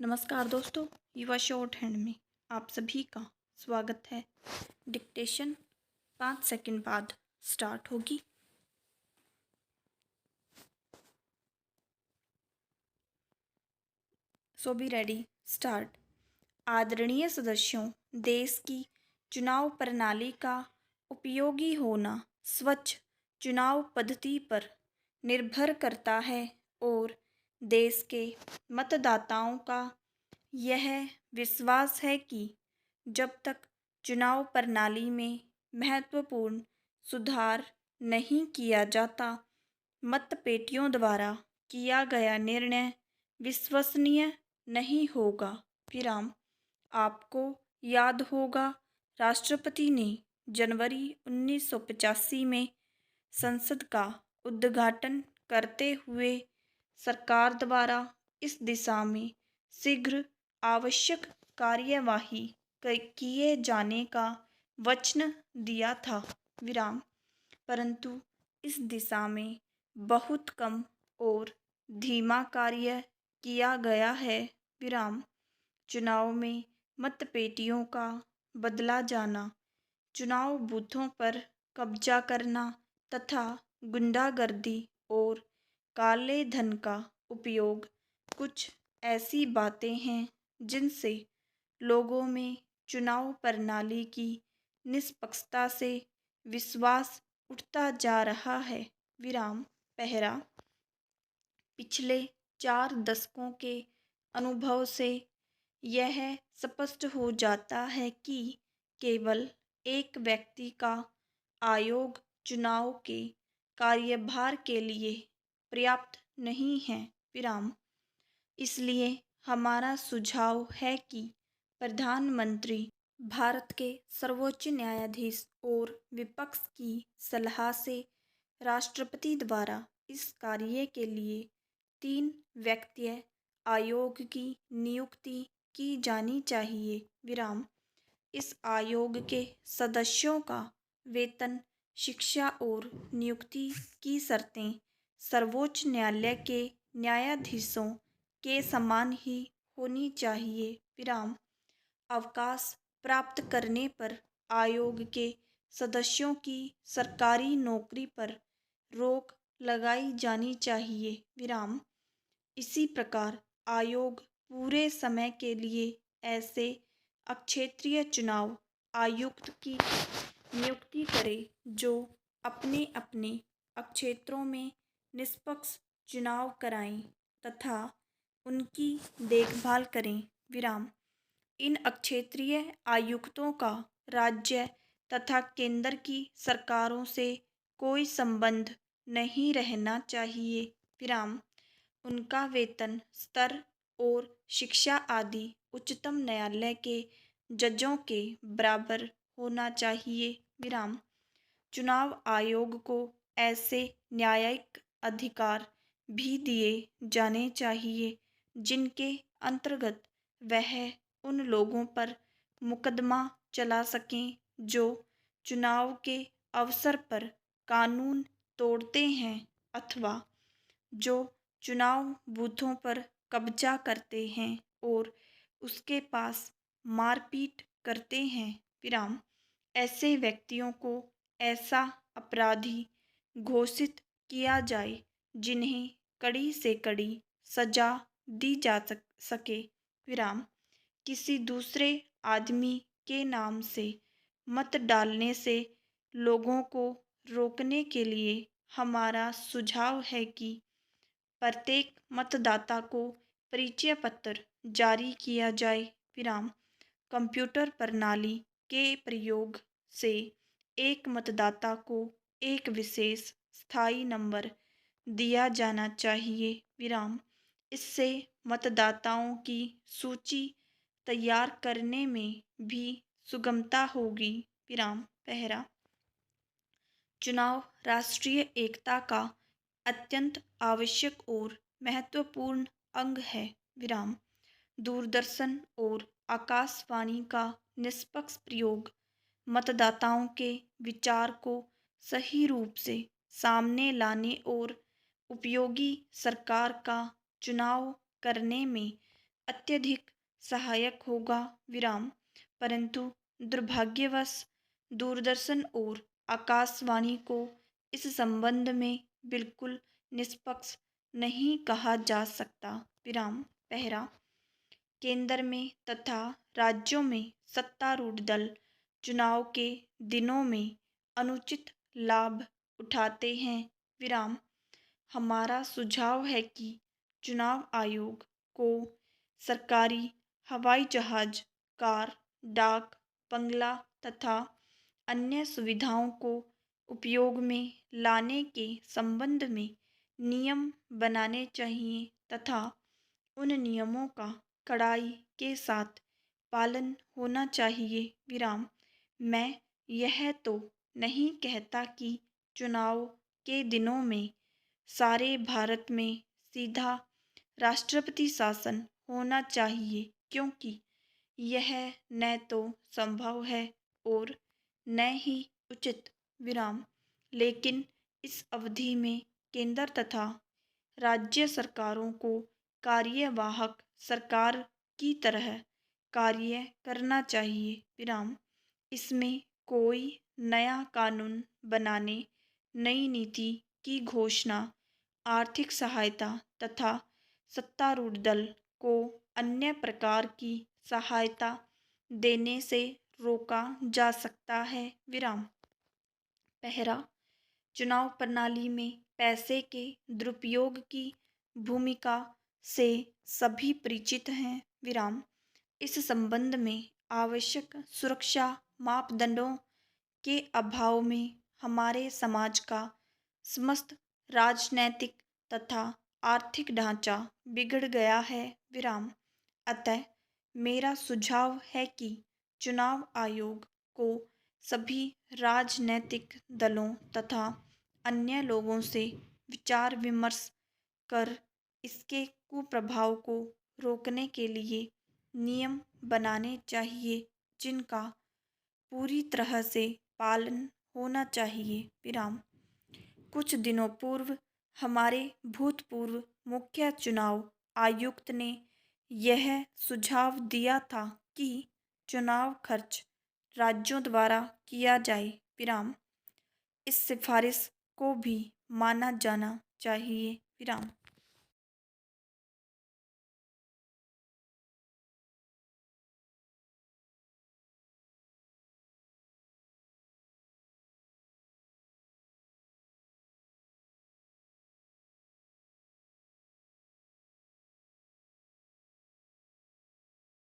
नमस्कार दोस्तों, युवा शॉर्ट हैंड में आप सभी का स्वागत है। डिक्टेशन 5 सेकंड बाद स्टार्ट होगी। सो बी रेडी, स्टार्ट। आदरणीय सदस्यों, देश की चुनाव प्रणाली का उपयोगी होना स्वच्छ चुनाव पद्धति पर निर्भर करता है और देश के मतदाताओं का यह विश्वास है कि जब तक चुनाव प्रणाली में महत्वपूर्ण सुधार नहीं किया जाता, मतपेटियों द्वारा किया गया निर्णय विश्वसनीय नहीं होगा। विराम। आपको याद होगा, राष्ट्रपति ने जनवरी 1985 में संसद का उद्घाटन करते हुए सरकार द्वारा इस दिशा में शीघ्र आवश्यक कार्यवाही किए जाने का वचन दिया था। विराम। परंतु इस दिशा में बहुत कम और धीमा कार्य किया गया है। विराम। चुनाव में मतपेटियों का बदला जाना, चुनाव बूथों पर कब्जा करना तथा गुंडागर्दी और काले धन का उपयोग कुछ ऐसी बातें हैं जिनसे लोगों में चुनाव प्रणाली की निष्पक्षता से विश्वास उठता जा रहा है। विराम। पहरा। पिछले 4 दशकों के अनुभव से यह स्पष्ट हो जाता है कि केवल एक व्यक्ति का आयोग चुनाव के कार्यभार के लिए पर्याप्त नहीं है। विराम। इसलिए हमारा सुझाव है कि प्रधानमंत्री भारत के सर्वोच्च न्यायाधीश और विपक्ष की सलाह से राष्ट्रपति द्वारा इस कार्य के लिए 3 व्यक्तीय आयोग की नियुक्ति की जानी चाहिए। विराम। इस आयोग के सदस्यों का वेतन, शिक्षा और नियुक्ति की शर्तें सर्वोच्च न्यायालय के न्यायाधीशों के समान ही होनी चाहिए। विराम। अवकाश प्राप्त करने पर आयोग के सदस्यों की सरकारी नौकरी पर रोक लगाई जानी चाहिए। विराम। इसी प्रकार आयोग पूरे समय के लिए ऐसे क्षेत्रीय चुनाव आयुक्त की नियुक्ति करे जो अपने अपने क्षेत्रों में निष्पक्ष चुनाव कराएं तथा उनकी देखभाल करें। विराम। इन क्षेत्रीय आयुक्तों का राज्य तथा केंद्र की सरकारों से कोई संबंध नहीं रहना चाहिए। विराम। उनका वेतन स्तर और शिक्षा आदि उच्चतम न्यायालय के जजों के बराबर होना चाहिए। विराम। चुनाव आयोग को ऐसे न्यायिक अधिकार भी दिए जाने चाहिए जिनके अंतर्गत वह उन लोगों पर मुकदमा चला सकें जो चुनाव के अवसर पर कानून तोड़ते हैं अथवा जो चुनाव बूथों पर कब्जा करते हैं और उसके पास मारपीट करते हैं। विराम। ऐसे व्यक्तियों को ऐसा अपराधी घोषित किया जाए जिन्हें कड़ी से कड़ी सजा दी जा सके। विराम। किसी दूसरे आदमी के नाम से मत डालने से लोगों को रोकने के लिए हमारा सुझाव है कि प्रत्येक मतदाता को परिचय पत्र जारी किया जाए। विराम। कंप्यूटर प्रणाली के प्रयोग से एक मतदाता को एक विशेष स्थायी नंबर दिया जाना चाहिए। विराम। इससे मतदाताओं की सूची तैयार करने में भी सुगमता होगी। विराम। पहरा। चुनाव राष्ट्रीय एकता का अत्यंत आवश्यक और महत्वपूर्ण अंग है। विराम। दूरदर्शन और आकाशवाणी का निष्पक्ष प्रयोग मतदाताओं के विचार को सही रूप से सामने लाने और उपयोगी सरकार का चुनाव करने में अत्यधिक सहायक होगा विराम। परंतु दुर्भाग्यवश दूरदर्शन और आकाशवाणी को इस संबंध में बिल्कुल निष्पक्ष नहीं कहा जा सकता विराम। पहरा, केंद्र में तथा राज्यों में सत्तारूढ़ दल चुनाव के दिनों में अनुचित लाभ उठाते हैं विराम। हमारा सुझाव है कि चुनाव आयोग को सरकारी हवाई जहाज, कार, डाक बंगला तथा अन्य सुविधाओं को उपयोग में लाने के संबंध में नियम बनाने चाहिए तथा उन नियमों का कड़ाई के साथ पालन होना चाहिए विराम। मैं यह तो नहीं कहता कि चुनाव के दिनों में सारे भारत में सीधा राष्ट्रपति शासन होना चाहिए, क्योंकि यह न तो संभव है और न ही उचित विराम। लेकिन इस अवधि में केंद्र तथा राज्य सरकारों को कार्यवाहक सरकार की तरह कार्य करना चाहिए विराम। इसमें कोई नया कानून बनाने, नई नीति की घोषणा, आर्थिक सहायता तथा सत्तारूढ़ दल को अन्य प्रकार की सहायता देने से रोका जा सकता है विराम। पहला, चुनाव प्रणाली में पैसे के दुरुपयोग की भूमिका से सभी परिचित हैं विराम। इस संबंध में आवश्यक सुरक्षा मापदंडों के अभाव में हमारे समाज का समस्त राजनैतिक तथा आर्थिक ढांचा बिगड़ गया है विराम। अतः मेरा सुझाव है कि चुनाव आयोग को सभी राजनैतिक दलों तथा अन्य लोगों से विचार विमर्श कर इसके कुप्रभाव को रोकने के लिए नियम बनाने चाहिए, जिनका पूरी तरह से पालन होना चाहिए विराम। कुछ दिनों पूर्व हमारे भूतपूर्व मुख्य चुनाव आयुक्त ने यह सुझाव दिया था कि चुनाव खर्च राज्यों द्वारा किया जाए विराम। इस सिफारिश को भी माना जाना चाहिए विराम।